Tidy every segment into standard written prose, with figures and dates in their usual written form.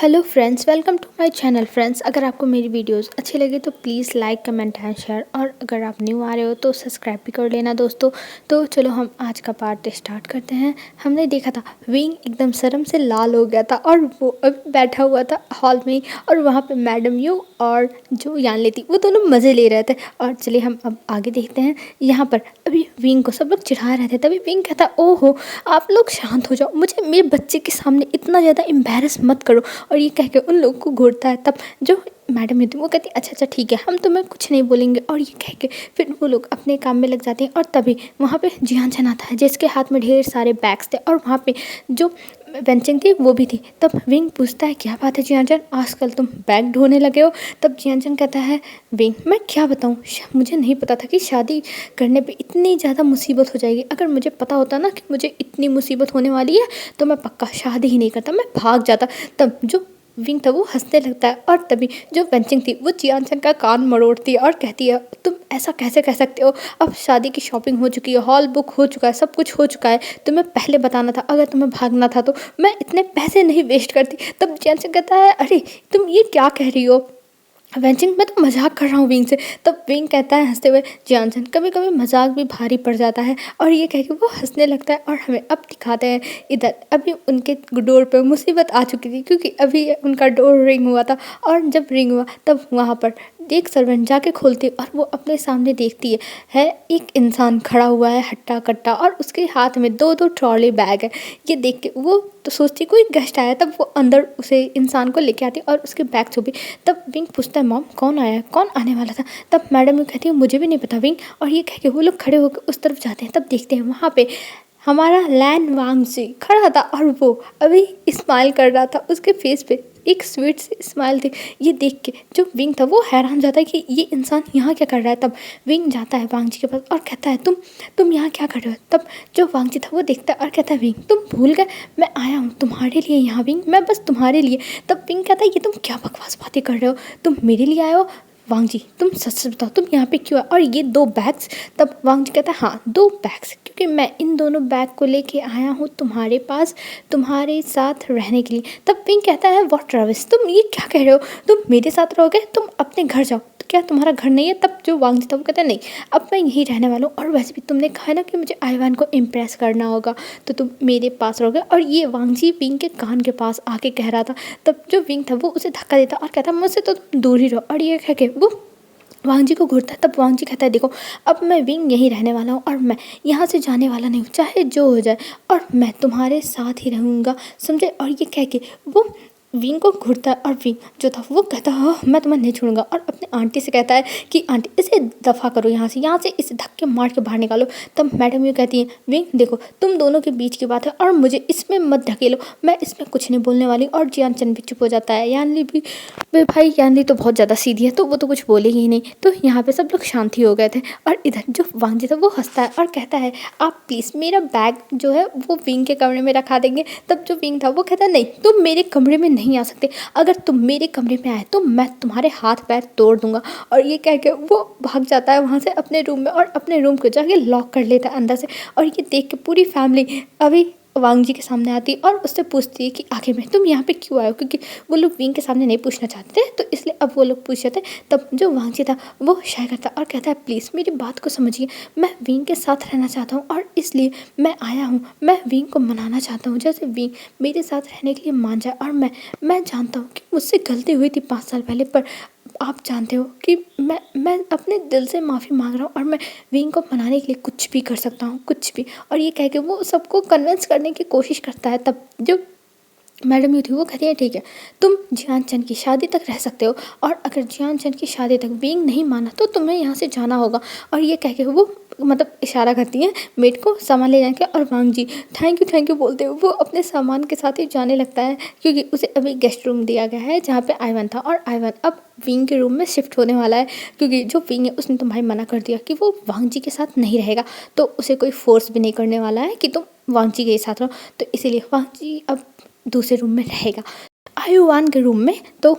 Hello friends, welcome to my channel. Friends, अगर आपको मेरी वीडियोस अच्छी लगे तो please like comment and share, और अगर आप न्यू आ रहे हो तो सब्सक्राइब भी कर लेना दोस्तों। तो चलो हम आज का पार्ट स्टार्ट करते हैं। हमने देखा था विंग एकदम शर्म से लाल हो गया था और वो अभी बैठा हुआ था हॉल में ही, और वहाँ पे मैडम यू और जो यानली थी वो दोनों मज़े ले रहे थे। और चलिए हम अब आगे देखते हैं। यहाँ पर अभी विंग को सब लोग चिढ़ा रहे थे, तभी विंग कहता ओहो आप लोग शांत हो जाओ, मुझे मेरे बच्चे के सामने इतना ज़्यादा एम्बैरस मत करो। और ये कह के उन लोगों को घूरता है। तब जो मैडम होती है वो कहती है अच्छा अच्छा ठीक है, हम तुम्हें कुछ नहीं बोलेंगे। और ये कह के फिर वो लोग अपने काम में लग जाते हैं। और तभी वहाँ पे जियान आता है जिसके हाथ में ढेर सारे बैग्स थे, और वहाँ पे जो बेंचिंग थी वो भी थी। तब विंग पूछता है क्या बात है जियान, आजकल तुम बैग ढोने लगे हो। तब जियान कहता है विंग मैं क्या बताऊँ, मुझे नहीं पता था कि शादी करने पे इतनी ज़्यादा मुसीबत हो जाएगी। अगर मुझे पता होता ना कि मुझे इतनी मुसीबत होने वाली है तो मैं पक्का शादी ही नहीं करता, मैं भाग जाता। तब जो विंग था वो हंसने लगता है, और तभी जो बेंचिंग थी वो जियान का कान मरोड़ती है और कहती है तुम ऐसा कैसे कह सकते हो, अब शादी की शॉपिंग हो चुकी है, हॉल बुक हो चुका है, सब कुछ हो चुका है, तुम्हें पहले बताना था। अगर तुम्हें भागना था तो मैं इतने पैसे नहीं वेस्ट करती। तब जियान कहता है अरे तुम ये क्या कह रही हो वेंचिंग, मैं तो मजाक कर रहा हूँ विंग से। तब विंग कहता है हंसते हुए जियानसन कभी कभी मजाक भी भारी पड़ जाता है। और ये कह के वो हंसने लगता है। और हमें अब दिखाते हैं इधर अभी उनके डोर पे मुसीबत आ चुकी थी, क्योंकि अभी उनका डोर रिंग हुआ था। और जब रिंग हुआ तब वहाँ पर एक सर्वेंट जाके खोलती है, और वो अपने सामने देखती है एक इंसान खड़ा हुआ है हट्टा कट्टा, और उसके हाथ में दो दो ट्रॉली बैग है। ये देख के वो तो सोचती कोई गेस्ट आया। तब वो अंदर उसे इंसान को लेके आती और उसके बैग छुपी। तब विंग पूछता है मॉम कौन आया है, कौन आने वाला था। तब मैडम ये कहती है मुझे भी नहीं पता विंग। और ये कह के वो लोग खड़े होकर उस तरफ जाते हैं। तब देखते हैं वहाँ पे हमारा लैन वांगजी खड़ा था, और वो अभी स्माइल कर रहा था, उसके फेस पे एक स्वीट सी स्माइल थी। ये देख के जो विंग था वो हैरान जाता है कि ये इंसान यहाँ क्या कर रहा है। तब विंग जाता है वांगजी के पास और कहता है तुम यहाँ क्या कर रहे हो। तब जो वांगजी था वो देखता है और कहता है विंग तुम भूल गए, मैं आया हूँ तुम्हारे लिए यहाँ विंग, मैं बस तुम्हारे लिए। तब विंग कहता है ये तुम क्या बकवास बातें कर रहे हो, तुम मेरे लिए आए हो। वांगजी तुम सच सच बताओ तुम यहाँ पे क्यों आए, और ये दो बैग्स। तब वांगजी कहता है हाँ दो बैग्स, क्योंकि मैं इन दोनों बैग को लेके आया हूँ तुम्हारे पास तुम्हारे साथ रहने के लिए। तब विंग कहता है व्हाट ट्रेविस, तुम ये क्या कह रहे हो, तुम मेरे साथ रहोगे, तुम अपने घर जाओ। तो क्या तुम्हारा घर नहीं है। तब जो वांगजी था वो कहता है नहीं, अब मैं यहीं रहने वाला हूँ, और वैसे भी तुमने कहा है ना कि मुझे आईवान को इम्प्रेस करना होगा, तो तुम मेरे पास रहोगे। और ये वांगजी विंग के कान के पास आके कह रहा था। तब जो विंग था वो उसे धक्का देता और कहता मुझसे तो तुम दूर ही रहो। और ये कह के वो वांगजी को घूरता है। तब वांगजी कहता है देखो अब मैं विंग यहीं रहने वाला हूँ, और मैं यहाँ से जाने वाला नहीं हूँ, चाहे जो हो जाए, और मैं तुम्हारे साथ ही रहूँगा, समझे। और ये कह के वो विंग को घूरता है, और विंग जो था वो कहता है मैं तुम्हें नहीं छोड़ूंगा। और अपने आंटी से कहता है कि आंटी इसे दफ़ा करो, यहाँ से इसे धक्के मार के बाहर निकालो। तब मैडम ये कहती है विंग देखो तुम दोनों के बीच की बात है, और मुझे इसमें मत ढकेलो, मैं इसमें कुछ नहीं बोलने वाली। और जियान भी चुप हो जाता है। यानली भी भाई यानली तो बहुत ज़्यादा सीधी है, तो वो तो कुछ बोलेगी ही नहीं। तो यहाँ पे सब लोग शांति हो गए थे। और इधर जो वांगजी था वो हंसता है और कहता है आप प्लीज़ मेरा बैग जो है वो विंग के कमरे में रखा देंगे। तब जो विंग था वो कहता है नहीं तुम मेरे कमरे में नहीं आ सकते, अगर तुम मेरे कमरे में आए तो मैं तुम्हारे हाथ पैर तोड़ दूंगा। और ये कह के वो भाग जाता है वहाँ से अपने रूम में, और अपने रूम को जाके लॉक कर लेता है अंदर से। और ये देख के पूरी फैमिली अभी वांगजी के सामने आती है और उससे पूछती है कि आखिर में तुम यहाँ पे क्यों आए हो, क्योंकि वो लोग विंग के सामने नहीं पूछना चाहते थे, तो इसलिए अब वो लोग पूछ जाते हैं। तब जो वांगजी था वो शाय करता और कहता है प्लीज़ मेरी बात को समझिए, मैं विंग के साथ रहना चाहता हूँ, और इसलिए मैं आया हूँ, मैं विंग को मनाना चाहता हूँ, जैसे विंग मेरे साथ रहने के लिए मान जाए। और मैं जानता हूँ कि मुझसे गलती हुई थी 5 साल पहले, पर आप जानते हो कि मैं अपने दिल से माफ़ी मांग रहा हूँ, और मैं विंग को मनाने के लिए कुछ भी कर सकता हूँ, कुछ भी। और ये कह के वो सबको कन्विंस करने की कोशिश करता है। तब जो मैडम यू थी वो कहती है ठीक है तुम जियान चंद की शादी तक रह सकते हो, और अगर जियान चंद की शादी तक विंग नहीं माना तो तुम्हें यहाँ से जाना होगा। और ये कह के वो मतलब इशारा करती हैं मेड को सामान ले जाने के, और वांगजी थैंक यू बोलते हुए वो अपने सामान के साथ ही जाने लगता है, क्योंकि उसे अभी गेस्ट रूम दिया गया है जहाँ पे आईवन था, और आईवन अब विंग के रूम में शिफ्ट होने वाला है, क्योंकि जो विंग है उसने तो भाई मना कर दिया कि वो वांगजी के साथ नहीं रहेगा, तो उसे कोई फोर्स भी नहीं करने वाला है कि तुम वांगजी के साथ रहो। तो इसीलिए वांगजी अब दूसरे रूम में रहेगा। आयुवान के रूम में तो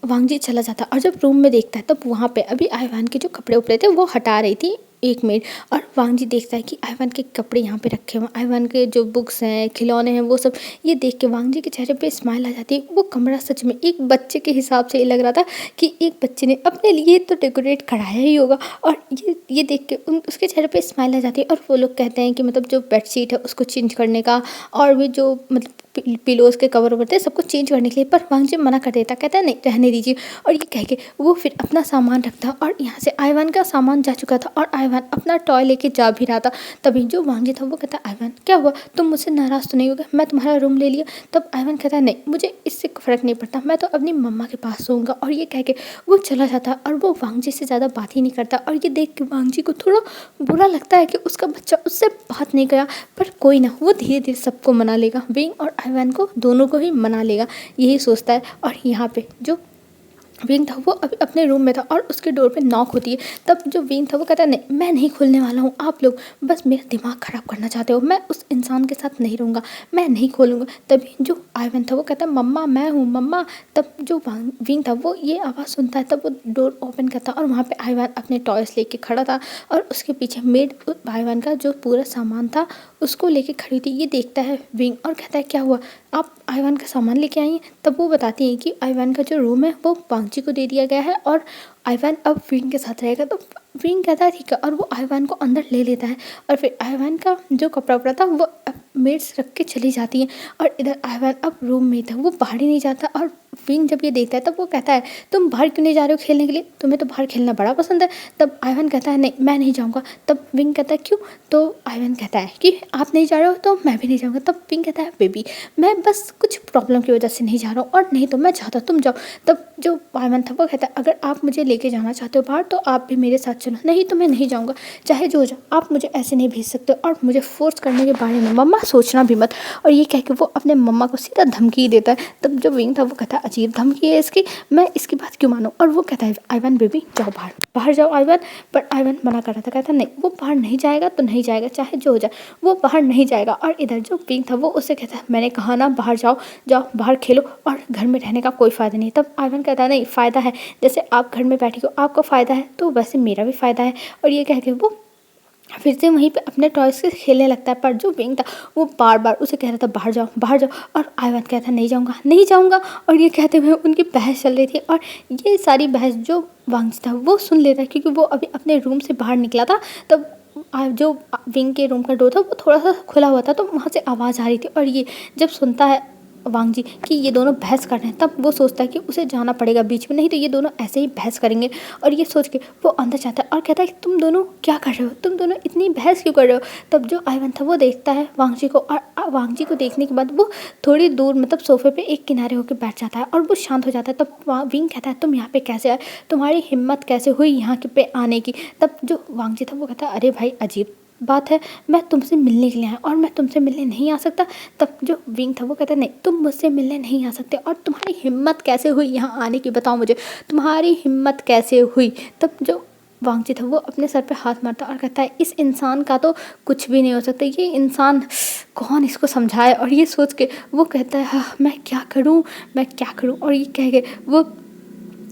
वांगजी चला जाता, और जब रूम में देखता है तब वहाँ पे अभी आयुवान के जो कपड़े उपड़े थे वो हटा रही थी एक मिनट। और वांग जी देखता है कि आइवान के कपड़े यहाँ पे रखे हुए हैं, आइवान के जो बुक्स हैं, खिलौने हैं, वो सब। ये देख के वांग जी के चेहरे पे स्माइल आ जाती है। वो कमरा सच में एक बच्चे के हिसाब से ही लग रहा था कि एक बच्चे ने अपने लिए तो डेकोरेट कराया ही होगा। और ये देख के उसके चेहरे पे स्माइल आ जाती है। और वो लोग कहते हैं कि मतलब जो बेडशीट है उसको चेंज करने का, और भी जो मतलब पिलोज के कवर होते हैं सबको चेंज करने के लिए, पर वांग जी मना कर देता, कहता है नहीं रहने दीजिए। और ये कह के वो फिर अपना सामान रखता। और यहाँ से आइवान का सामान जा चुका था और आइवान अपना टॉय लेके जा भी रहा था। तभी जो वांग जी था वो कहता, आइवान क्या हुआ, तुम मुझसे नाराज़ तो नहीं हो गए, मैं तुम्हारा रूम ले लिया। तब आइवान कहता है नहीं, मुझे इससे फ़र्क नहीं पड़ता, मैं तो अपनी मम्मा के पास सोऊंगा। और ये कह के वो चला जाता और वो वांग जी से ज़्यादा बात ही नहीं करता। और ये देख के वांग जी को थोड़ा बुरा लगता है कि उसका बच्चा उससे बात नहीं करा, पर कोई ना, वो धीरे धीरे सबको मना लेगा, विंग और आइवान को दोनों को ही मना लेगा, यही सोचता है। और यहाँ पे जो विंग था वो अभी अपने रूम में था और उसके डोर पे नॉक होती है। तब जो विंग था वो कहता है नहीं, मैं नहीं खोलने वाला हूँ, आप लोग बस मेरा दिमाग ख़राब करना चाहते हो, मैं उस इंसान के साथ नहीं रहूँगा, मैं नहीं खोलूँगा। तभी जो आइवान था वो कहता है मम्मा मैं हूँ मम्मा। तब जो विंग था वो ये आवाज़ सुनता है, तब वो डोर ओपन करता और वहाँ पर आइवान अपने टॉयस लेके खड़ा था और उसके पीछे मेड आइवान का जो पूरा सामान था उसको लेके खड़ी थी। ये देखता है विंग और कहता है क्या हुआ, आप आइवान का सामान लेके आई हैं। तब वो बताती हैं कि आइवान का जो रूम है वो वांग जी को दे दिया गया है और आइवान अब विंग के साथ रहेगा। तो विंग कहता है ठीक है, और वो आइवान को अंदर ले लेता है। और फिर आइवान का जो कपड़ा उपड़ा था वो मेड्स रख के चली जाती हैं। और इधर आइवान अब रूम में था, वो बाहर ही नहीं जाता। और विंग जब ये देखता है तब वो कहता है तुम बाहर क्यों नहीं जा रहे हो खेलने के लिए, तुम्हें तो बाहर खेलना बड़ा पसंद है। तब आइवान कहता है नहीं मैं नहीं जाऊँगा। तब विंग कहता है क्यों। तो आइवान कहता है कि आप नहीं जा रहे हो तो मैं भी नहीं जाऊँगा। तब विंग कहता है बेबी मैं बस कुछ प्रॉब्लम की वजह से नहीं जा रहा हूँ, और नहीं तो मैं चाहता तुम जाओ। तब जो आइवान था वो कहता है अगर आप मुझे लेके जाना चाहते हो बाहर तो आप भी मेरे साथ चलो, नहीं तो मैं नहीं जाऊँगा, चाहे जो हो जाए, आप मुझे ऐसे नहीं भेज सकते और मुझे फोर्स करने के बारे में मम्मा सोचना भी मत। और ये कह के वो अपने मम्मा को सीधा धमकी देता है। तब जो विंग था वो कहता है अजीब धमकी है इसकी, मैं इसकी बात क्यों मानूं। और वो कहता है आइवान बेबी जाओ बाहर, बाहर जाओ आइवान। पर आइवान मना कर रहा था, कहता नहीं वो बाहर नहीं जाएगा तो नहीं जाएगा, चाहे जो हो जाए वो बाहर नहीं जाएगा। और इधर जो विंग था वो उससे कहता है मैंने कहा ना बाहर जाओ, जाओ बाहर खेलो, और घर में रहने का कोई फ़ायदा नहीं। तब आइवान कहता है नहीं फ़ायदा है, जैसे आप घर में बैठी हो आपको फ़ायदा है तो वैसे मेरा भी फ़ायदा है। और ये कह के वो फिर से वहीं पे अपने टॉयज से खेलने लगता है। पर जो विंग था वो बार बार उसे कह रहा था बाहर जाओ बाहर जाओ, और आइवान कहता नहीं जाऊँगा नहीं जाऊँगा। और ये कहते हुए उनकी बहस चल रही थी, और ये सारी बहस जो वांग जी था वो सुन लेता है, क्योंकि वो अभी अपने रूम से बाहर निकला था। तब जो विंग के रूम का डोर था वो थोड़ा सा खुला हुआ था, तो वहाँ से आवाज़ आ रही थी। और ये जब सुनता है वांग जी कि ये दोनों बहस कर रहे हैं, तब वो सोचता है कि उसे जाना पड़ेगा बीच में, नहीं तो ये दोनों ऐसे ही बहस करेंगे। और ये सोच के वो अंदर जाता है और कहता है कि तुम दोनों क्या कर रहे हो, तुम दोनों इतनी बहस क्यों कर रहे हो। तब जो आइवान था वो देखता है वांग जी को, और वांग जी को देखने के बाद वो थोड़ी दूर मतलब सोफे पे एक किनारे होकर बैठ जाता है और वो शांत हो जाता है। तब विंग कहता है तुम यहाँ पे कैसे आए, तुम्हारी हिम्मत कैसे हुई यहाँ पे आने की। तब जो वांग जी था वो कहता है अरे भाई अजीब बात है, मैं तुमसे मिलने के लिए आया और मैं तुमसे मिलने नहीं आ सकता। तब जो विंग था वो कहता नहीं तुम मुझसे मिलने नहीं आ सकते, और तुम्हारी हिम्मत कैसे हुई यहाँ आने की, बताओ मुझे तुम्हारी हिम्मत कैसे हुई। तब जो वांग जी था वो अपने सर पे हाथ मारता और कहता है इस इंसान का तो कुछ भी नहीं हो सकता, ये इंसान कौन इसको समझाए। और ये सोच के वो कहता है हाँ मैं क्या करूँ मैं क्या करूँ। और ये कह के वो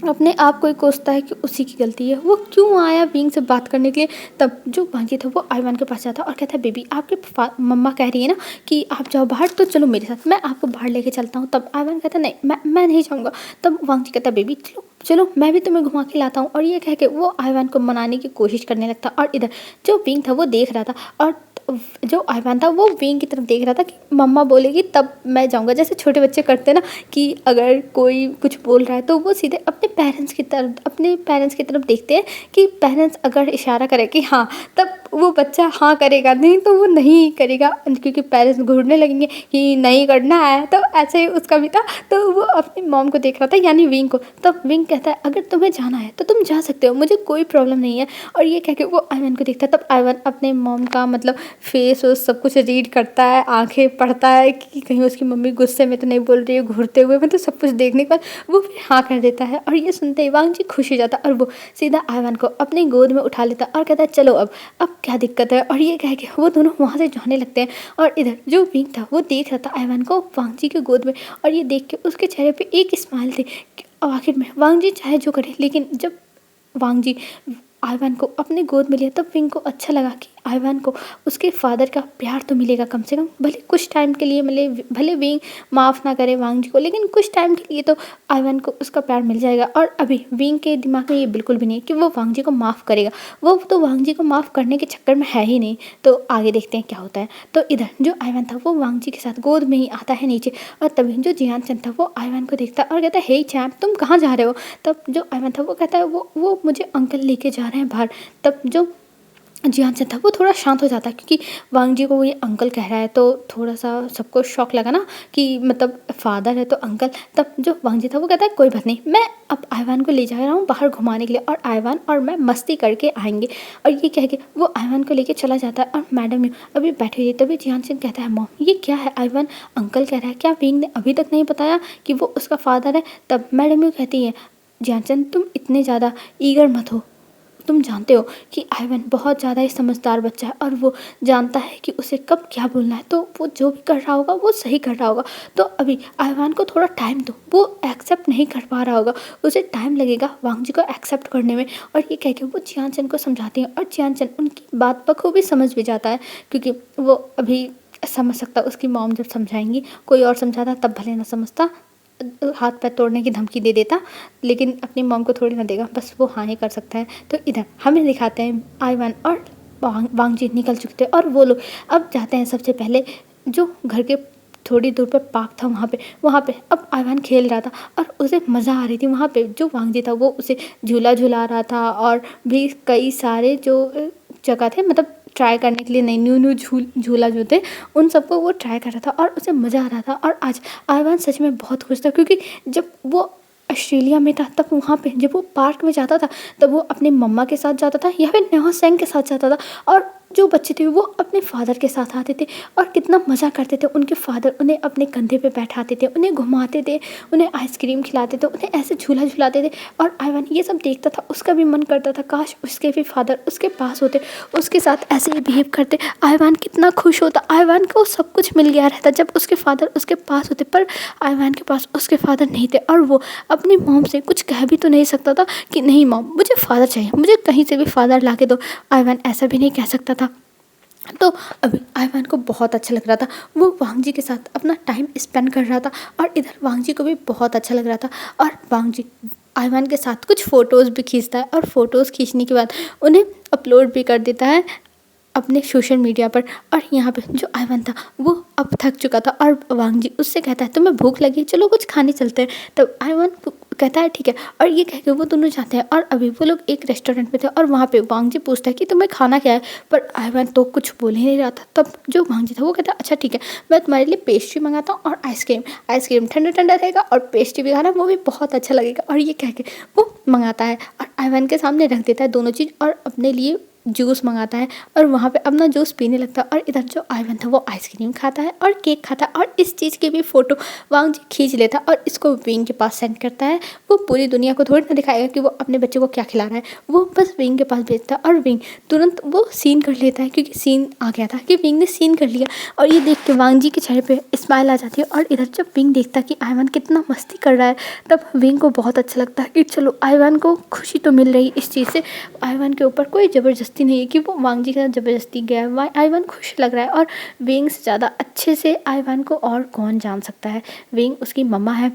अपने आप को ही कोसता है कि उसी की गलती है, वो क्यों आया विंग से बात करने के लिए। तब जो वांग जी था वो आइवान के पास जाता और कहता है बेबी आपके मम्मा कह रही है ना कि आप जाओ बाहर, तो चलो मेरे साथ, मैं आपको बाहर लेके चलता हूँ। तब आइवान कहता नहीं मैं नहीं जाऊँगा। तब वांग जी कहता बेबी चलो चलो मैं भी तुम्हें घुमा के लाता हूँ। और ये कह के वो आइवान को मनाने की कोशिश करने लगता। और इधर जो विंग था वो देख रहा था, और जो आइवान था वो विंग की तरफ देख रहा था कि मम्मा बोलेगी तब मैं जाऊंगा। जैसे छोटे बच्चे करते हैं ना कि अगर कोई कुछ बोल रहा है तो वो सीधे अपने पेरेंट्स की तरफ देखते हैं कि पेरेंट्स अगर इशारा करे कि हाँ, तब वो बच्चा हाँ करेगा, नहीं तो वो नहीं करेगा, क्योंकि पेरेंट्स घूरने लगेंगे कि नहीं करना है। तो ऐसे ही उसका भी था, तो वो अपनी मॉम को देख रहा था यानी विंग को। तब विंग कहता है अगर तुम्हें जाना है तो तुम जा सकते हो, मुझे कोई प्रॉब्लम नहीं है। और ये कह के वो आइवान को देखता है। तब आइवान अपने मॉम का मतलब फेस और सब कुछ रीड करता है, आंखें पढ़ता है कि कहीं उसकी मम्मी गुस्से में तो नहीं बोल रही है, घूरते हुए, मतलब सब कुछ देखने के बाद वो फिर हाँ कर देता है। और ये सुनते ही वांग जी खुश हो जाता और वो सीधा आइवान को अपनी गोद में उठा लेता और कहता है चलो अब क्या दिक्कत है। और ये कह के वो दोनों वहाँ से जाने लगते हैं। और इधर जो विंग था वो देख रहा था आइवान को वांग जी के गोद में, और ये देख के उसके चेहरे पे एक स्माइल थी कि आखिर में वांग जी चाहे जो करे, लेकिन जब वांग जी आइवान को अपनी गोद में लिया, तब विंग को अच्छा लगा कि आइवान को उसके फादर का प्यार तो मिलेगा कम से कम, भले कुछ टाइम के लिए मिले, भले विंग माफ़ ना करे वांग जी को, लेकिन कुछ टाइम के लिए तो आइवान को उसका प्यार मिल जाएगा। और अभी विंग के दिमाग में ये बिल्कुल भी नहीं कि वो वांग जी को माफ़ करेगा, वो तो वांग जी को माफ़ करने के चक्कर में है ही नहीं। तो आगे देखते हैं क्या होता है। तो इधर जो आइवान था वो वांग जी के साथ गोद में ही आता है नीचे, और तभी जो जियान चंद था वो आइवान को देखता है और कहता है, हे चैम्प, तुम कहाँ जा रहे हो? तब जो आइवान था वो कहता है, वो मुझे अंकल लेके जा रहे हैं बाहर। तब जो जियान चंद था वो थोड़ा शांत हो जाता है, क्योंकि वांग जी को वो ये अंकल कह रहा है, तो थोड़ा सा सबको शौक लगा ना कि मतलब फादर है तो अंकल। तब जो वांग जी था वो कहता है, कोई बात नहीं, मैं अब आइवान को ले जा रहा हूँ बाहर घुमाने के लिए, और आइवान और मैं मस्ती करके आएंगे। और ये कह के वो आइवान को लेके चला जाता है, और मैडम अभी बैठी हुई। तभी जियान चंद कहता है, मॉम ये क्या है? आइवान अंकल कह रहा है, क्या विंग ने अभी तक नहीं बताया कि वो उसका फादर है? तब मैडम यू कहती है, जियान चंद तुम इतने ज़्यादा ईगर मत हो, तुम जानते हो कि आइवान बहुत ज़्यादा ही समझदार बच्चा है, और वो जानता है कि उसे कब क्या बोलना है, तो वो जो भी कर रहा होगा वो सही कर रहा होगा। तो अभी आइवान को थोड़ा टाइम दो, वो एक्सेप्ट नहीं कर पा रहा होगा, उसे टाइम लगेगा वांग जी को एक्सेप्ट करने में। और ये कह के वो जियान चंद को समझाती हैं, और जियान चंद उनकी बात बखूबी समझ भी जाता है, क्योंकि वो अभी समझ सकता, उसकी मॉम जब समझाएंगी, कोई और समझाता तब भले ना समझता, हाथ पैर तोड़ने की धमकी दे देता, लेकिन अपनी मॉम को थोड़ी ना देगा, बस वो हाँ ही कर सकता है। तो इधर हमें दिखाते हैं आइवान और वांग जी निकल चुके थे, और वो लोग अब जाते हैं सबसे पहले जो घर के थोड़ी दूर पर पार्क था वहाँ पे अब आइवान खेल रहा था, और उसे मज़ा आ रही थी वहाँ पे। जो वांग जी था वो उसे झूला झूला रहा था, और भी कई सारे जो जगह थे, मतलब ट्राई करने के लिए नई न्यू झूला जो थे उन सबको वो ट्राई कर रहा था, और उसे मज़ा आ रहा था। और आज आइवान सच में बहुत खुश था, क्योंकि जब वो ऑस्ट्रेलिया में था तब वहाँ पे जब वो पार्क में जाता था, तब वो अपने मम्मा के साथ जाता था या फिर नेहा सेंग के साथ जाता था, और जो बच्चे थे वो अपने फादर के साथ आते थे, और कितना मज़ा करते थे। उनके फादर उन्हें अपने कंधे पे बैठाते थे, उन्हें घुमाते थे, उन्हें आइसक्रीम खिलाते थे, उन्हें ऐसे झूला झुलाते थे। और आइवान ये सब देखता था, उसका भी मन करता था काश उसके भी फादर उसके पास होते, उसके साथ ऐसे ही बिहेव करते। आइवान कितना खुश होता, आइवान को सब कुछ मिल गया रहता जब उसके फादर उसके पास होते, पर आइवान के पास उसके फादर नहीं थे, और वो अपनी मॉम से कुछ कह भी तो नहीं सकता था कि नहीं मॉम मुझे फादर चाहिए, मुझे कहीं से भी फादर ला के दो। आइवान ऐसा भी नहीं कह सकता था। तो अभी आइवान को बहुत अच्छा लग रहा था, वो वांग जी के साथ अपना टाइम स्पेंड कर रहा था, और इधर वांग जी को भी बहुत अच्छा लग रहा था। और वांग जी आइवान के साथ कुछ फ़ोटोज़ भी खींचता है, और फ़ोटोज़ खींचने के बाद उन्हें अपलोड भी कर देता है अपने सोशल मीडिया पर। और यहाँ पे जो आइवान था वो अब थक चुका था, और वांग जी उससे कहता है, तुम्हें भूख लगी, चलो कुछ खाने चलते हैं। तब आइवान कहता है ठीक है, और ये कह के वो दोनों जाते हैं। और अभी वो लोग एक रेस्टोरेंट में थे, और वहाँ पे वांग जी पूछता है कि तुम्हें खाना क्या है, पर आइवान तो कुछ बोल ही नहीं रहा था। तब जो वांग जी था वो कहता है, अच्छा ठीक है, मैं तुम्हारे लिए पेस्ट्री मंगाता हूँ और आइसक्रीम ठंडा ठंडा रहेगा, और पेस्ट्री भी खाना वो भी बहुत अच्छा लगेगा। और ये कह के वो मंगाता है, और आइवान के सामने रख देता है दोनों चीज़, और अपने लिए जूस मंगाता है, और वहाँ पे अपना जूस पीने लगता है। और इधर जो आइवान था वो आइसक्रीम खाता है और केक खाता है, और इस चीज़ की भी फ़ोटो वांग जी खींच लेता है और इसको विंग के पास सेंड करता है। वो पूरी दुनिया को थोड़ी ना दिखाएगा कि वो अपने बच्चे को क्या खिला रहा है, वो बस विंग के पास भेजता है, और विंग तुरंत वो सीन कर लेता है, क्योंकि सीन आ गया था कि विंग ने सीन कर लिया। और ये देख के वांग जी के चेहरे पे स्माइल आ जाती है। और इधर जब विंग देखता है कि आइवान कितना मस्ती कर रहा है, तब विंग को बहुत अच्छा लगता है कि चलो आइवान को खुशी तो मिल रही इस चीज़ से, आइवान के ऊपर कोई ज़बरदस्ती नहीं है कि वो वांग जी के साथ ज़बरदस्ती गया है। आइवान खुश लग रहा है, और विंग से ज़्यादा अच्छे से आइवान को और कौन जान सकता है, विंग उसकी मम्मा है।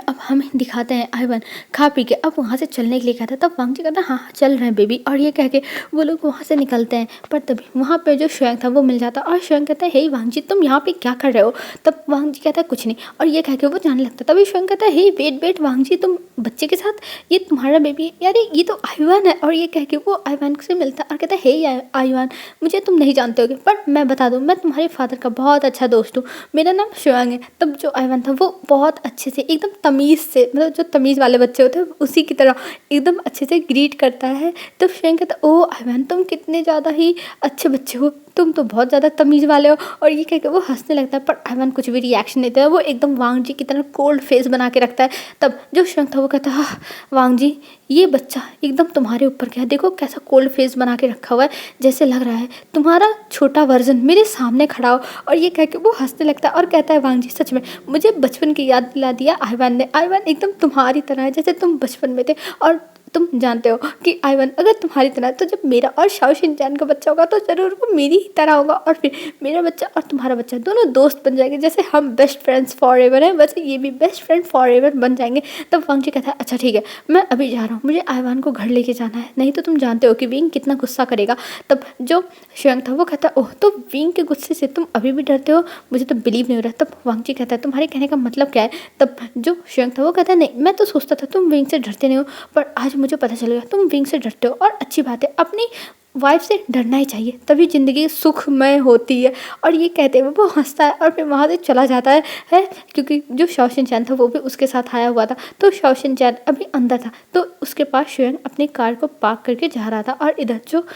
अब हमें दिखाते हैं आइवान खा पी के अब वहाँ से चलने के लिए कहता है, तब वांग जी कहता है हाँ चल रहे हैं बेबी, और ये कह के वो लोग वहाँ से निकलते हैं। पर तभी वहाँ पे जो श्वेंग था वो मिल जाता है, और श्वेंग कहता है, हे वांग जी तुम यहाँ पे क्या कर रहे हो? तब वांग जी कहता है कुछ नहीं, और ये कह के वो जाने लगता है। तभी श्वेंग कहता है, हे वेट वांग जी, तुम बच्चे के साथ, ये तुम्हारा बेबी है? यार ये तो आइवान है। और ये कह के वो आइवान से मिलता है और कहता है, हे आइवान मुझे तुम नहीं जानते होगे, पर मैं बता दूँ मैं तुम्हारे फादर का बहुत अच्छा दोस्त हूँ, मेरा नाम श्वेंग है। तब जो आइवान था वो बहुत अच्छे से एकदम तमीज़ से, मतलब जो तमीज़ वाले बच्चे होते हैं उसी की तरह एकदम अच्छे से ग्रीट करता है। तब श्वेंग कहता है, ओ आइवान तुम कितने ज़्यादा ही अच्छे बच्चे हो, तुम तो बहुत ज़्यादा तमीज़ वाले हो। और ये कह के वो हंसने लगता है, पर आइवान कुछ भी रिएक्शन नहीं देता है, वो एकदम वांग जी की तरह कोल्ड फेस बना के रखता है। तब जो श्वेंग था वो कहता है, वांग जी ये बच्चा एकदम तुम्हारे ऊपर गया, देखो कैसा कोल्ड फेस बना के रखा हुआ है, जैसे लग रहा है तुम्हारा छोटा वर्जन मेरे सामने खड़ा हो। और ये कह के वो हंसने लगता है और कहता है, वांग जी सच में मुझे बचपन की याद दिला दिया आइवान ने, आइवान एकदम तुम्हारी तरह है जैसे तुम बचपन में थे, और तुम जानते हो कि आइवन अगर तुम्हारी तरह, तो जब मेरा और शाओ शिनचैन का बच्चा होगा तो ज़रूर वो मेरी ही तरह होगा, और फिर मेरा बच्चा और तुम्हारा बच्चा दोनों दोस्त बन जाएंगे, जैसे हम बेस्ट फ्रेंड्स फॉर एवर हैं वैसे ये भी बेस्ट फ्रेंड फॉर एवर बन जाएंगे। तब वांग जी कहता है अच्छा ठीक है, मैं अभी जा रहा हूँ, मुझे आइवान को घर लेके जाना है, नहीं तो तुम जानते हो कि विंग कितना गुस्सा करेगा। तब जो शुयांग था वो कहता है ओह, तो विंग के गुस्से से तुम अभी भी डरते हो, मुझे तो बिलीव नहीं हो रहा। तब वांग जी कहता है तुम्हारे कहने का मतलब क्या है। तब जो शुयांग था वो कहता है नहीं, मैं तो सोचता था तुम विंग से डरते नहीं हो, पर आज मुझे पता चल गया तुम विंग से डरते हो, और अच्छी बात है, अपनी वाइफ से डरना ही चाहिए, तभी ज़िंदगी सुखमय होती है। और ये कहते हुए वो हंसता है और फिर वहाँ से चला जाता है क्योंकि जो शाओ शिनचैन था वो भी उसके साथ आया हुआ था। तो शाओ शिनचैन अभी अंदर था, तो उसके पास शुयांग अपनी कार को पार्क करके जा रहा था, और इधर जो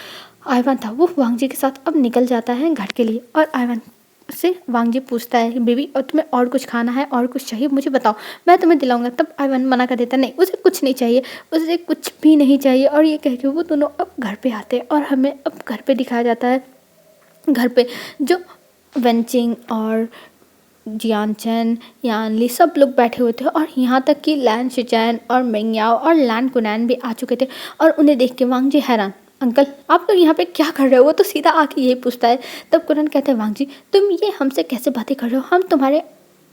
आइवान था वो वांग जी के साथ अब निकल जाता है घर के लिए। और आइवान से वांग जी पूछता है बेबी, और तुम्हें और कुछ खाना है, और कुछ चाहिए मुझे बताओ, मैं तुम्हें दिलाऊंगा। तब आइवान मना कर देता नहीं, उसे कुछ नहीं चाहिए, उसे कुछ भी नहीं चाहिए। और ये कह के वो दोनों अब घर पे आते हैं, और हमें अब घर पे दिखाया जाता है। घर पे जो वेंचिंग और जियान चैन, यान ली सब लोग बैठे हुए थे, और यहाँ तक कि लैन शिचैन और मेंगयाओ और लैन कुनैन भी आ चुके थे। और उन्हें देख के वांग जी हैरान, अंकल आप लोग यहाँ पे क्या कर रहे हो। वो तो सीधा आके यही पूछता है। तब कुनैन कहते हैं वांग जी तुम ये हमसे कैसे बातें कर रहे हो,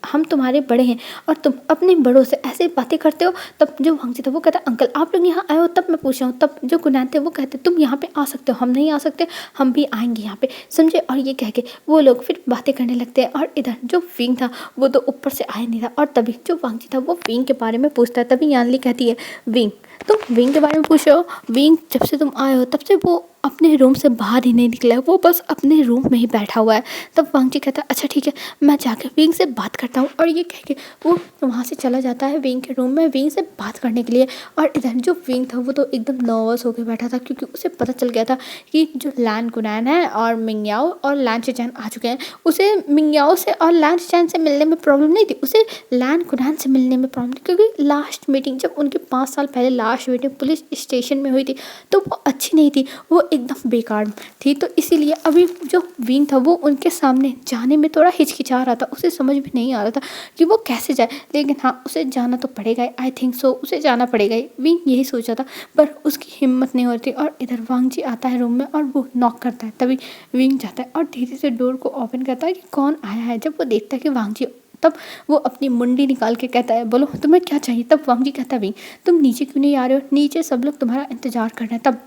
हम तुम्हारे बड़े हैं और तुम अपने बड़ों से ऐसे बातें करते हो। तब जो वांग जी था वो कहता है अंकल आप लोग यहाँ आए हो तब मैं पूछ रहा हूँ। तब जो कुनैन थे वो कहते तुम यहाँ पे आ सकते हो, हम नहीं आ सकते, हम भी आएंगे यहाँ पे, समझे। और ये कह के वो लोग फिर बातें करने लगते हैं। और इधर जो विंग था वो तो ऊपर से आया नहीं था, और तभी जो वांग जी था वो विंग के बारे में पूछता है। तभी यानली कहती है विंग, तुम विंग के बारे में पूछ रहे हो, विंग जब से तुम आए हो तब से वो अपने रूम से बाहर ही नहीं निकला है, वो बस अपने रूम में ही बैठा हुआ है। तब वांग जी कहता है अच्छा ठीक है, मैं जाकर विंग से बात करता हूँ। और ये कह के वो वहाँ से चला जाता है विंग के रूम में विंग से बात करने के लिए। और इधर जो विंग था वो तो एकदम नर्वस होकर बैठा था, क्योंकि उसे पता चल गया था कि जो लैन कुनैन है और मिंगयाओ और लैन शिचैन आ चुके हैं। उसे मिंगयाओ से और लैन शिचैन से मिलने में प्रॉब्लम नहीं थी, उसे लैन कुनैन से मिलने में प्रॉब्लम थी, क्योंकि लास्ट मीटिंग जब उनकी 5 साल पहले लास्ट मीटिंग पुलिस स्टेशन में हुई थी तो वो अच्छी नहीं थी, वो एकदम बेकार थी। तो इसीलिए अभी जो विंग था वो उनके सामने जाने में थोड़ा हिचकिचा रहा था, उसे समझ में नहीं आ रहा था कि वो कैसे जाए, लेकिन हाँ उसे जाना तो पड़ेगा, आई थिंक सो उसे जाना पड़ेगा, विंग यही सोचा था, पर उसकी हिम्मत नहीं हो रही थी। और इधर वांग जी आता है रूम में और वो नॉक करता है, तभी विंग जाता है और धीरे से डोर को ओपन करता है कि कौन आया है। जब वो देखता है कि वांग जी, तब वो अपनी मुंडी निकाल के कहता है बोलो तुम्हें क्या चाहिए। तब वांग जी कहता है विंग तुम नीचे क्यों नहीं आ रहे हो, नीचे सब लोग तुम्हारा इंतजार कर रहे हैं। तब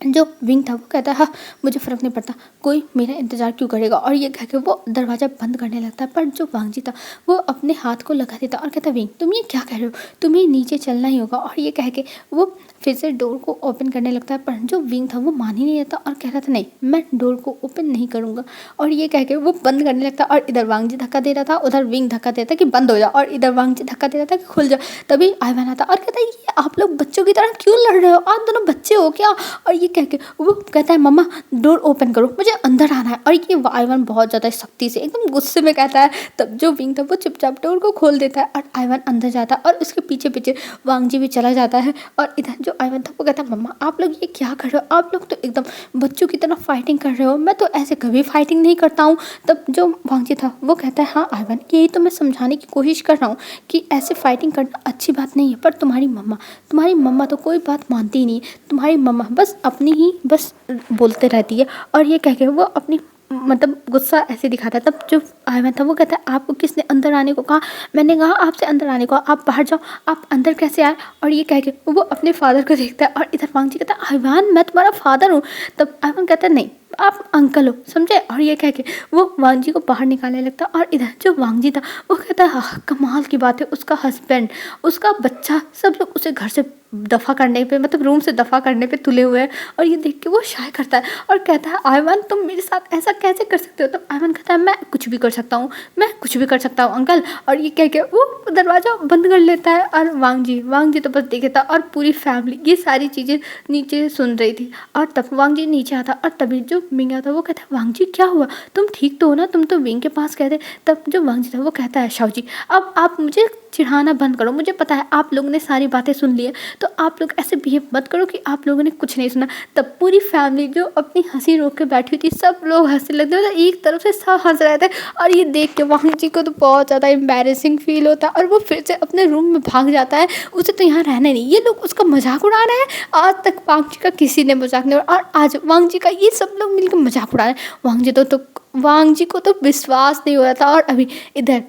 जो विंग था वो कहता है हाँ मुझे फ़र्क नहीं पड़ता, कोई मेरा इंतज़ार क्यों करेगा। और ये कह के वो दरवाज़ा बंद करने लगता है, पर जो वांग जी था वो अपने हाथ को लगा देता और कहता विंग तुम ये क्या कह रहे हो, तुम्हें नीचे चलना ही होगा। और ये कह के वो फिर से डोर को ओपन करने लगता है, पर जो विंग था वो मान ही नहीं रहता और कह रहा था नहीं मैं डोर को ओपन नहीं करूँगा। और ये कह के वो बंद करने लगता और इधर वांग जी धक्का दे रहा था, उधर विंग धक्का देता कि बंद हो जा, और इधर वांग जी धक्का दे रहा था कि खुल जा। तभी आइवान आता और कहता है ये आप लोग बच्चों की तरह क्यों लड़ रहे हो, आप दोनों बच्चे हो क्या। और ये कह के वो कहता है मम्मा डोर ओपन करो मुझे अंदर आना है। और ये आइवान बहुत ज़्यादा सख्ती से एकदम गुस्से में कहता है। तब जो विंग था वो चुपचाप डोर को खोल देता है और आइवान अंदर जाता है और उसके पीछे पीछे वांग जी भी चला जाता है। और इधर जो आइवान था वो कहता है मम्मा आप लोग ये क्या कर रहे हो, आप लोग तो एकदम बच्चों की तरह फाइटिंग कर रहे हो, मैं तो ऐसे कभी फाइटिंग नहीं करता हूँ। तब जो वांग जी था वो कहता है हाँ आइवान यही तो मैं समझाने की कोशिश कर रहा हूँ कि ऐसे फाइटिंग करना अच्छी बात नहीं है, पर तुम्हारी मम्मा तो कोई बात मानती ही नहीं है, तुम्हारी मम्मा बस अपनी ही बस बोलते रहती है। और ये कह के वो अपनी मतलब गुस्सा ऐसे दिखाता है। तब जो आइवान था वो कहता है आपको किसने अंदर आने को कहा, मैंने कहा आपसे अंदर आने को, आप बाहर जाओ, आप अंदर कैसे आए। और ये कह के वो अपने फादर को देखता है और इधर वांग जी कहता है आइवान मैं तुम्हारा फादर हूँ। तब आइवान कहता है नहीं आप अंकल हो, समझे। और ये कह के वो वांग जी को बाहर निकालने लगता। और इधर जो वांग जी था वो कहता है हाँ कमाल की बात है, उसका हस्बैंड उसका बच्चा सब लोग उसे घर से दफ़ा करने पे मतलब रूम से दफ़ा करने पे तुले हुए हैं। और ये देख के वो शाय करता है और कहता है आइवान तुम मेरे साथ ऐसा कैसे कर सकते हो। तब आइवान कहता है मैं कुछ भी कर सकता हूँ, मैं कुछ भी कर सकता हूँ अंकल। और ये कह के वो दरवाज़ा बंद कर लेता है। और वांग जी तो बस देखे था और पूरी फैमिली ये सारी चीज़ें नीचे सुन रही थी। और तब वांग जी नीचे आता और तभी जो मिंगयाओ था वो कहता है वांग जी क्या हुआ, तुम ठीक तो हो ना, तुम तो विंग के पास गए थे। तब जो वांग जी था वो कहता है शाओ जी अब आप मुझे चिढ़ाना बंद करो। मुझे पता है आप लोगों ने सारी बातें सुन ली है, तो आप लोग ऐसे बिहेव मत करो कि आप लोगों ने कुछ नहीं सुना। तब पूरी फैमिली जो अपनी हंसी रोक के बैठी हुई थी, सब लोग हंसने लगते, मतलब एक तरफ से सब हंस रहे थे। और ये देख के वांग जी को तो बहुत ज़्यादा एम्बैरेसिंग फील होता है और वो फिर से अपने रूम में भाग जाता है। उसे तो यहाँ रहना नहीं, ये लोग उसका मजाक उड़ा रहे हैं। आज तक वांग जी का किसी ने मजाक नहीं उड़ाया और आज वांग जी का ये सब लोग मिलकर मजाक उड़ा रहे हैं। वांग जी को तो विश्वास नहीं हो रहा था। और अभी इधर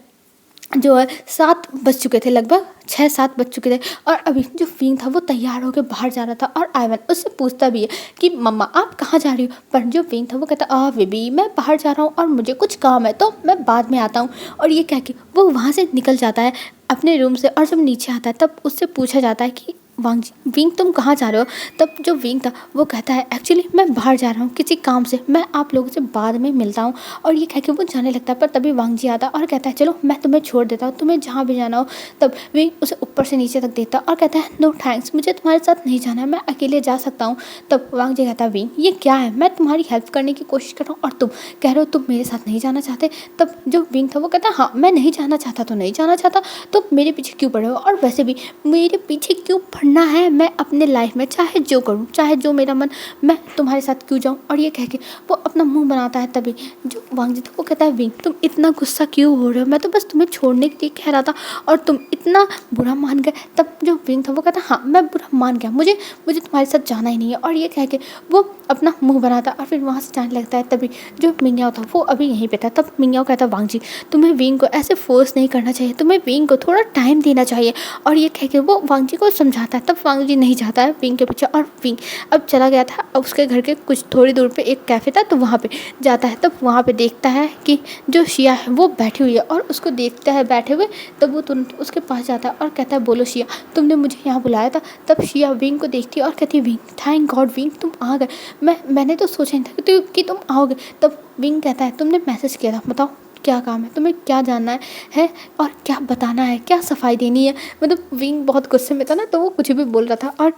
जो है 7 बज चुके थे, लगभग 6-7 बज चुके थे और अभी जो विंग था वो तैयार होकर बाहर जा रहा था। और आयवन उससे पूछता भी है कि मम्मा आप कहाँ जा रही हो, पर जो विंग था वो कहता बेबी मैं बाहर जा रहा हूँ और मुझे कुछ काम है तो मैं बाद में आता हूँ। और ये कह के वो वहाँ से निकल जाता है अपने रूम से। और जब नीचे आता है तब उससे पूछा जाता है कि विंग तुम कहाँ जा रहे हो। तब जो विंग था वो कहता है एक्चुअली मैं बाहर जा रहा हूँ किसी काम से, मैं आप लोगों से बाद में मिलता हूँ। और ये कह के वो जाने लगता है, पर तभी वांग जी आता है और कहता है चलो मैं तुम्हें छोड़ देता हूँ, तुम्हें जहाँ भी जाना हो। तब विंग उसे ऊपर से नीचे तक देता और कहता है नो थैंक्स, मुझे तुम्हारे साथ नहीं जाना है, मैं अकेले जा सकता हूँ। तब वांग जी कहता है विंग ये क्या है, मैं तुम्हारी हेल्प करने की कोशिश कर रहा हूँ और तुम कह रहे हो तुम मेरे साथ नहीं जाना चाहते। तब जो विंग था वो कहता है हाँ मैं नहीं जाना चाहता तो नहीं जाना चाहता, तो मेरे पीछे क्यों पड़े हो, और वैसे भी मेरे पीछे क्यों पड़ना है, मैं अपने लाइफ में चाहे जो करूँ, चाहे जो मेरा मन, मैं तुम्हारे साथ क्यों जाऊँ। और ये कह के वो अपना मुंह बनाता है। तभी जो वांग जी था वो कहता है विंग तुम इतना गुस्सा क्यों हो रहे हो, मैं तो बस तुम्हें छोड़ने के लिए कह रहा था और तुम इतना बुरा मान गए। तब जो विंग था वो कहता हाँ मैं बुरा मान गया, मुझे तुम्हारे साथ जाना ही नहीं है। और ये कह के वो अपना मुंह बनाता और फिर वहाँ से जाने लगता है। तभी जो मिंगयाओ था वो अभी यहीं पे था। तब मिंगयाओ कहता वांग जी तुम्हें विंग को ऐसे फोर्स नहीं करना चाहिए, तुम्हें विंग को थोड़ा टाइम देना चाहिए। और ये कह के वो वांग जी को समझाता है। तब वांग जी नहीं जाता है विंग के पीछे और विंग अब चला गया था। अब उसके घर के कुछ थोड़ी दूर पे एक कैफ़े था तो वहाँ पे जाता है। तब वहाँ पे देखता है कि जो शिया है वो बैठी हुई है और उसको देखता है बैठे हुए। तब वो तुरंत उसके पास जाता है और कहता है बोलो शिया तुमने मुझे यहाँ बुलाया था। तब शिया विंग को देखती है और कहती है विंग थैंक गॉड विंग तुम आ गए, मैंने तो सोचा नहीं था कि तुम आओगे। तब विंग कहता है तुमने मैसेज किया था, बताओ क्या काम है, तुम्हें क्या जानना है और क्या बताना है, क्या सफाई देनी है। मतलब विंग बहुत गुस्से में था ना तो वो कुछ भी बोल रहा था। और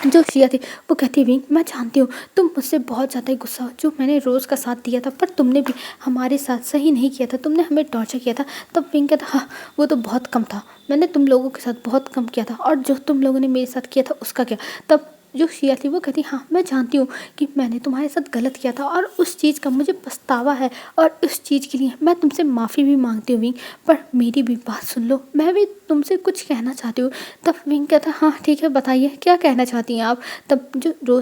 जो शिया थी वो कहती विंग मैं जानती हूँ तुम मुझसे बहुत ज़्यादा ही गुस्सा हो, जो मैंने रोज़ का साथ दिया था पर तुमने भी हमारे साथ सही नहीं किया था, तुमने हमें टॉर्चर किया था। तब विंग कहता हाँ वो तो बहुत कम था, मैंने तुम लोगों के साथ बहुत कम किया था और जो तुम लोगों ने मेरे साथ किया था उसका क्या। तब जो शिया थी वो कहती हाँ मैं जानती हूँ कि मैंने तुम्हारे साथ गलत किया था और उस चीज़ का मुझे पछतावा है और उस चीज़ के लिए मैं तुमसे माफ़ी भी मांगती हूँ विंग, पर मेरी भी बात सुन लो, मैं भी तुमसे कुछ कहना चाहती हूँ। तब विंग कहता हाँ ठीक है बताइए क्या कहना चाहती हैं आप। तब जो जो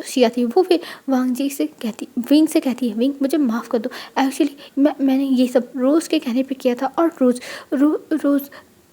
शिया थी वो फिर विंग से कहती है विंग मुझे माफ़ कर दो, एक्चुअली मैंने ये सब रोज़ के कहने पे किया था और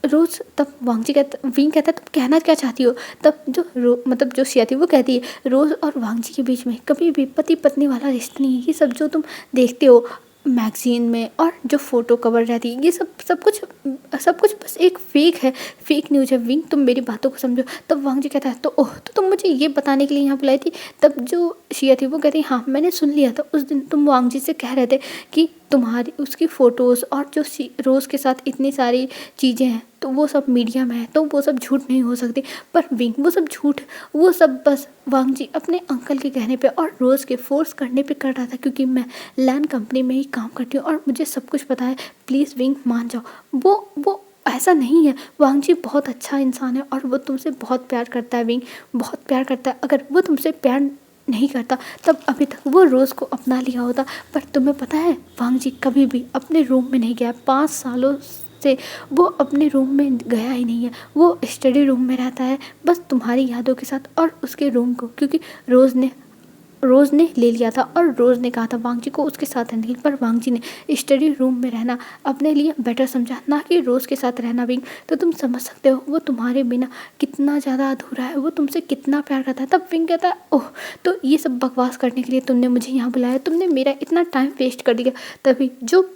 रोज़ तब विंग कहता तुम कहना क्या चाहती हो। तब जो शिया थी वो कहती है रोज़ और वांग जी के बीच में कभी भी पति पत्नी वाला रिश्ता नहीं है, ये सब जो तुम देखते हो मैगजीन में और जो फ़ोटो कवर रहती है ये सब कुछ बस एक फेक है, फेक न्यूज़ है विंग, तुम मेरी बातों को समझो। तब वांग जी कहता है तो तुम मुझे ये बताने के लिए यहाँ बुलाई थी। तब जो शिया थी वो कहती है हाँ मैंने सुन लिया था, उस दिन तुम वांग जी से कह रहे थे कि तुम्हारी उसकी फ़ोटोज़ और जो रोज़ के साथ इतनी सारी चीज़ें हैं तो वो सब मीडिया में है तो वो सब झूठ नहीं हो सकती। पर विंग वो सब झूठ, वो सब बस वांग जी अपने अंकल के कहने पे और रोज़ के फोर्स करने पे कर रहा था, क्योंकि मैं लैंड कंपनी में ही काम करती हूँ और मुझे सब कुछ पता है, प्लीज़ विंग मान जाओ। वो ऐसा नहीं है, वांग जी बहुत अच्छा इंसान है और वो तुमसे बहुत प्यार करता है विंग, बहुत प्यार करता है। अगर वो तुमसे प्यार नहीं करता तब अभी तक वो रोज़ को अपना लिया होता। पर तुम्हें पता है वांग जी कभी भी अपने रूम में नहीं गया, 5 सालों से वो अपने रूम में गया ही नहीं है, वो स्टडी रूम में रहता है बस तुम्हारी यादों के साथ और उसके रूम को, क्योंकि रोज़ ने ले लिया था और रोज़ ने कहा था वांग जी को उसके साथ रहने के लिए, पर वांग जी ने स्टडी रूम में रहना अपने लिए बेटर समझा, ना कि रोज़ के साथ रहना विंग। तो तुम समझ सकते हो वो तुम्हारे बिना कितना ज़्यादा अधूरा है, वो तुमसे कितना प्यार करता है। तब विंग कहता है ओह तो ये सब बकवास करने के लिए तुमने मुझे यहाँ बुलाया, तुमने मेरा इतना टाइम वेस्ट कर दिया। तभी जो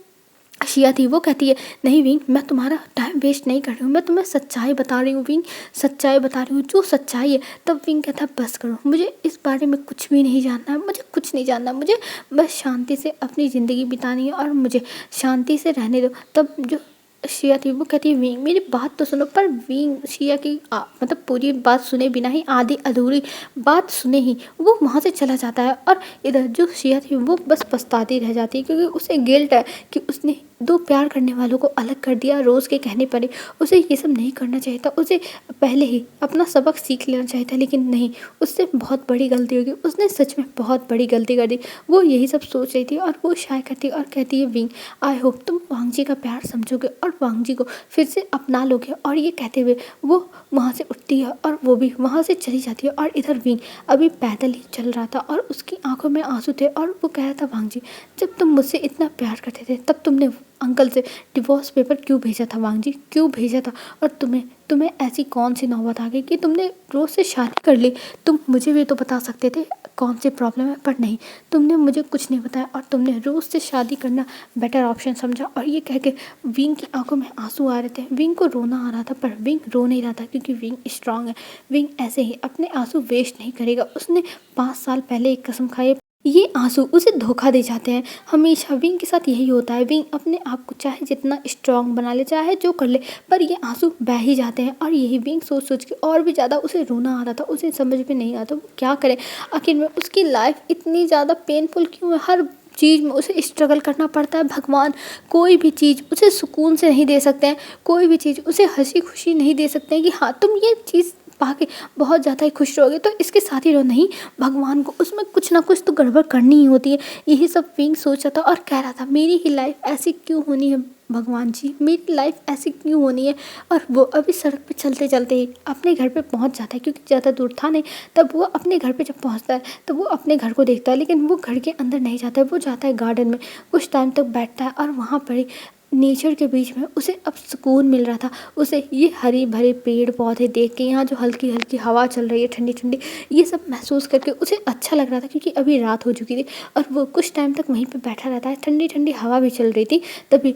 शिया थी वो कहती है नहीं विंग मैं तुम्हारा टाइम वेस्ट नहीं कर रही हूँ, मैं तुम्हें सच्चाई बता रही हूँ विंग, सच्चाई बता रही हूँ जो सच्चाई है। तब विंग कहता है बस करो, मुझे इस बारे में कुछ भी नहीं जानना है, मुझे कुछ नहीं जानना, मुझे बस शांति से अपनी ज़िंदगी बितानी है और मुझे शांति से रहने दो। तब जो शिया थी वो कहती है विंग मेरी बात तो सुनो। पर विंग शिया की मतलब पूरी बात सुने बिना ही आधी अधूरी बात सुने ही वो वहाँ से चला जाता है। और इधर जो शिया थी वो बस पछताती रह जाती है, क्योंकि उसे गिल्ट है कि उसने दो प्यार करने वालों को अलग कर दिया रोज़ के कहने पर ही। उसे ये सब नहीं करना चाहिए था, उसे पहले ही अपना सबक सीख लेना चाहिए था, लेकिन नहीं, उससे बहुत बड़ी गलती होगी। उसने सच में बहुत बड़ी गलती कर दी। वो यही सब सोच रही थी और वो शाय करती और कहती है, विंग आई होप तुम वांग जी का प्यार समझोगे और वांग जी को फिर से अपना लोगे। और ये कहते हुए वो वहाँ से उठती है और वो भी वहाँ से चली जाती है। और इधर विंग अभी पैदल ही चल रहा था और उसकी आंखों में आंसू थे और वो कह रहा था, वांग जी जब तुम मुझसे इतना प्यार करते थे तब तुमने अंकल से डिवोर्स पेपर क्यों भेजा था वांग जी, क्यों भेजा था? और तुम्हें ऐसी कौन सी नौबत आ गई कि तुमने रोज़ से शादी कर ली? तुम मुझे भी तो बता सकते थे कौन सी प्रॉब्लम है, पर नहीं, तुमने मुझे कुछ नहीं बताया और तुमने रोज़ से शादी करना बेटर ऑप्शन समझा। और ये कह के विंग की आंखों में आंसू आ रहे थे। विंग को रोना आ रहा था पर विंग रो नहीं रहा था क्योंकि विंग स्ट्रांग है। विंग ऐसे ही अपने आंसू वेस्ट नहीं करेगा। उसने 5 साल पहले एक कसम खाई, ये आंसू उसे धोखा दे जाते हैं। हमेशा विंग के साथ यही होता है। विंग अपने आप को चाहे जितना स्ट्रांग बना ले, चाहे जो कर ले, पर ये आंसू बह ही जाते हैं। और यही विंग सोच सोच के और भी ज़्यादा उसे रोना आ रहा था। उसे समझ में नहीं आता वो क्या करे। आखिर में उसकी लाइफ इतनी ज़्यादा पेनफुल क्यों है? हर चीज़ में उसे स्ट्रगल करना पड़ता है। भगवान कोई भी चीज़ उसे सुकून से नहीं दे सकते हैं, कोई भी चीज़ उसे हंसी खुशी नहीं दे सकते हैं कि हाँ तुम ये चीज़ पाके बहुत ज़्यादा ही खुश रहोगे तो इसके साथ ही रहो। नहीं, भगवान को उसमें कुछ ना कुछ तो गड़बड़ करनी ही होती है। यही सब विंग सोचा था और कह रहा था, मेरी ही लाइफ ऐसी क्यों होनी है भगवान जी, मेरी लाइफ ऐसी क्यों होनी है? और वो अभी सड़क पे चलते चलते ही अपने घर पे पहुंच जाता है क्योंकि ज़्यादा दूर था नहीं। तब वो अपने घर पे जब पहुंचता है तो वो अपने घर को देखता है, लेकिन वो घर के अंदर नहीं जाता है। वो जाता है गार्डन में, कुछ टाइम तक बैठता है और वहाँ पर ही नेचर के बीच में उसे अब सुकून मिल रहा था। उसे ये हरे भरे पेड़ पौधे देख के, यहाँ जो हल्की हल्की हवा चल रही है ठंडी ठंडी, ये सब महसूस करके उसे अच्छा लग रहा था क्योंकि अभी रात हो चुकी थी। और वो कुछ टाइम तक वहीं पे बैठा रहता है। ठंडी ठंडी हवा भी चल रही थी। तभी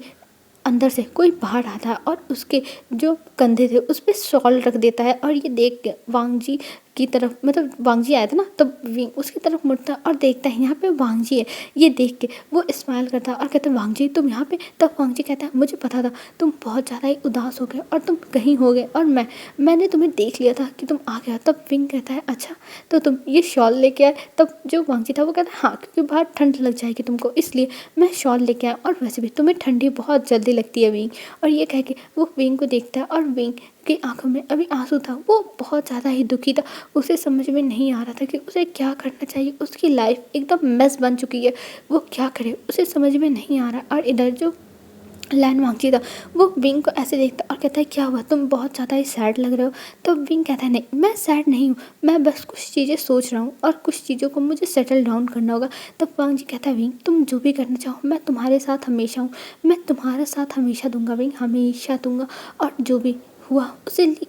अंदर से कोई बाहर आता है और उसके जो कंधे थे उस पर शॉल रख देता है। और ये देख के वांग जी की तरफ, मतलब वांग जी आया था ना, तब विंग उसकी तरफ मुड़ता है और देखता है यहाँ पे वांग जी है। ये देख के वो स्माइल करता है और कहता है, वांग जी तुम यहाँ पे? तब वांग जी कहता है, मुझे पता था तुम बहुत ज़्यादा ही उदास हो गए और तुम कहीं हो गए और मैंने तुम्हें देख लिया था कि तुम आ गया। तब विंग कहता है, अच्छा तो तुम ये शॉल लेके आए? तब जो वांग जी था वो कहता है, हाँ क्योंकि बाहर ठंड लग जाएगी तुमको, इसलिए मैं शॉल लेके आया और वैसे भी तुम्हें ठंडी बहुत जल्दी लगती है विंग। और ये कह के वो विंग को देखता है और विंग की आंखों में अभी आंसू था। वो बहुत ज़्यादा ही दुखी था। उसे समझ में नहीं आ रहा था कि उसे क्या करना चाहिए। उसकी लाइफ एकदम मेस बन चुकी है। वो क्या करे उसे समझ में नहीं आ रहा। और इधर जो लैन वांगची था वो विंग को ऐसे देखता और कहता है, क्या हुआ, तुम बहुत ज़्यादा ही सैड लग रहे हो? तो विंग कहता है, नहीं मैं सैड नहीं हूँ, मैं बस कुछ चीज़ें सोच रहा हूँ और कुछ चीज़ों को मुझे सेटल डाउन करना होगा। तब वांग जी कहता है, विंग तुम जो भी करना चाहो मैं तुम्हारे साथ हमेशा हूँ, मैं तुम्हारे साथ हमेशा दूंगा विंग, हमेशा दूंगा। और जो भी हुआ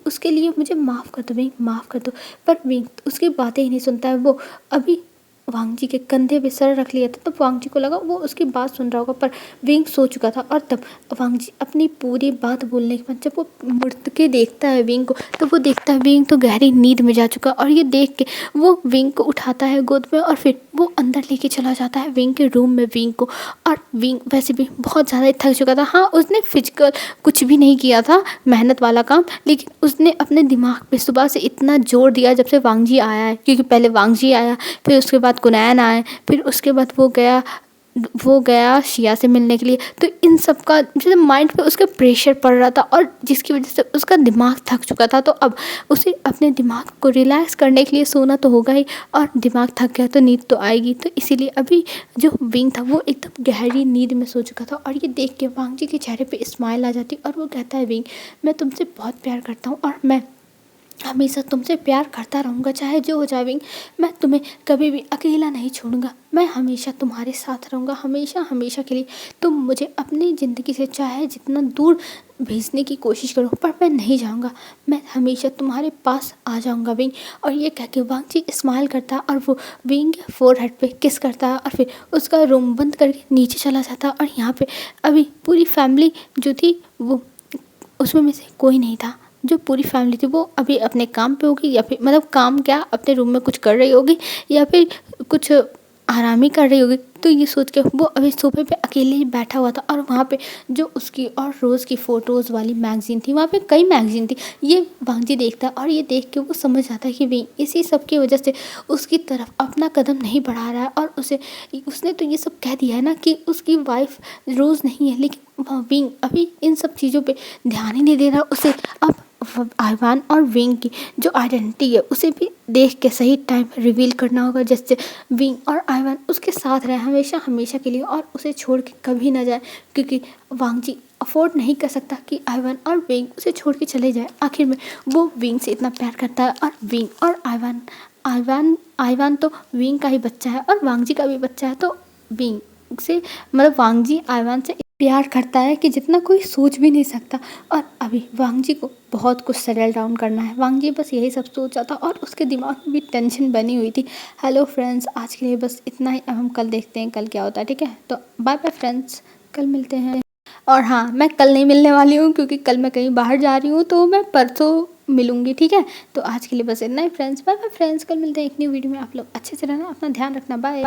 उसके लिए मुझे माफ़ कर दो विंग, माफ़ कर दो। पर विंग उसकी बातें ही नहीं सुनता है। वो अभी वांग जी के कंधे पे सर रख लिया था। तब वांग जी को लगा वो उसकी बात सुन रहा होगा, पर विंग सो चुका था। और तब वांग जी अपनी पूरी बात बोलने के बाद जब वो मुड़ के देखता है विंग को, तो वो देखता है विंग तो गहरी नींद में जा चुका। और ये देख के वो विंग को उठाता है गोद में और फिर वो अंदर लेके चला जाता है विंग के रूम में विंग को। और विंग वैसे भी बहुत ज़्यादा थक चुका था। हाँ उसने फिजिकल कुछ भी नहीं किया था, मेहनत वाला काम, लेकिन उसने अपने दिमाग पे सुबह से इतना जोर दिया जब से वांग जी आया है। क्योंकि पहले वांग जी आया, फिर उसके बाद कुनैन आए, फिर उसके बाद वो गया शिया से मिलने के लिए। तो इन सब का जैसे माइंड पे उसका प्रेशर पड़ रहा था और जिसकी वजह से उसका दिमाग थक चुका था। तो अब उसे अपने दिमाग को रिलैक्स करने के लिए सोना तो होगा ही, और दिमाग थक गया तो नींद तो आएगी। तो इसीलिए अभी जो विंग था वो एकदम गहरी नींद में सो चुका था। और ये देख के वांग जी के चेहरे पे स्माइल आ जाती और वो कहता है, विंग मैं तुमसे बहुत प्यार करता हूँ और मैं हमेशा तुमसे प्यार करता रहूँगा, चाहे जो हो जाए विंग। मैं तुम्हें कभी भी अकेला नहीं छोड़ूंगा, मैं हमेशा तुम्हारे साथ रहूँगा, हमेशा हमेशा के लिए। तुम मुझे अपनी ज़िंदगी से चाहे जितना दूर भेजने की कोशिश करो, पर मैं नहीं जाऊँगा, मैं हमेशा तुम्हारे पास आ जाऊँगा विंग। और ये कह के वांग जी स्माइल करता और वो विंग के फोरहेड पे किस करता है और फिर उसका रूम बंद करके नीचे चला जाता। और यहाँ पे अभी पूरी फैमिली जो थी वो उसमें में से कोई नहीं था। जो पूरी फैमिली थी वो अभी अपने काम पे होगी, या फिर मतलब काम क्या, अपने रूम में कुछ कर रही होगी, या फिर कुछ आराम ही कर रही होगी। तो ये सोच के वो अभी सोफे पे अकेले ही बैठा हुआ था और वहाँ पे जो उसकी और रोज़ की फ़ोटोज़ वाली मैगज़ीन थी, वहाँ पे कई मैगज़ीन थी। ये वांगजी देखता है और ये देख के वो समझ जाता है कि वे इसी सब की वजह से उसकी तरफ अपना कदम नहीं बढ़ा रहा है और उसने तो ये सब कह दिया है ना कि उसकी वाइफ़ रोज़ नहीं है, लेकिन वह विंग अभी इन सब चीज़ों पे ध्यान ही नहीं दे रहा। उसे अब आइवान और विंग की जो आइडेंटिटी है उसे भी देख के सही टाइम रिवील करना होगा, जिससे विंग और आइवान उसके साथ रहे हमेशा हमेशा के लिए और उसे छोड़ के कभी ना जाए, क्योंकि वांगजी अफोर्ड नहीं कर सकता कि आइवान और विंग उसे छोड़ के चले जाए। आखिर में वो विंग से इतना प्यार करता है और विंग और आइवान आइवान आइवान तो विंग का ही बच्चा है और वांगजी का भी बच्चा है। तो विंग से मतलब वांगजी आइवान से प्यार करता है कि जितना कोई सोच भी नहीं सकता। और अभी वांगजी को बहुत कुछ सेटल डाउन करना है। वांगजी बस यही सब सोचा था और उसके दिमाग में भी टेंशन बनी हुई थी। हेलो फ्रेंड्स, आज के लिए बस इतना ही। अब हम कल देखते हैं कल क्या होता है, ठीक है। तो बाय बाय फ्रेंड्स, कल मिलते हैं। और हाँ, मैं कल नहीं मिलने वाली हूँ क्योंकि कल मैं कहीं बाहर जा रही हूँ, तो मैं परसों मिलूंगी, ठीक है। तो आज के लिए बस इतना ही फ्रेंड्स, बाय बाय फ्रेंड्स, कल मिलते हैं एक न्यू वीडियो में। आप लोग अच्छे से रहना, अपना ध्यान रखना, बाय।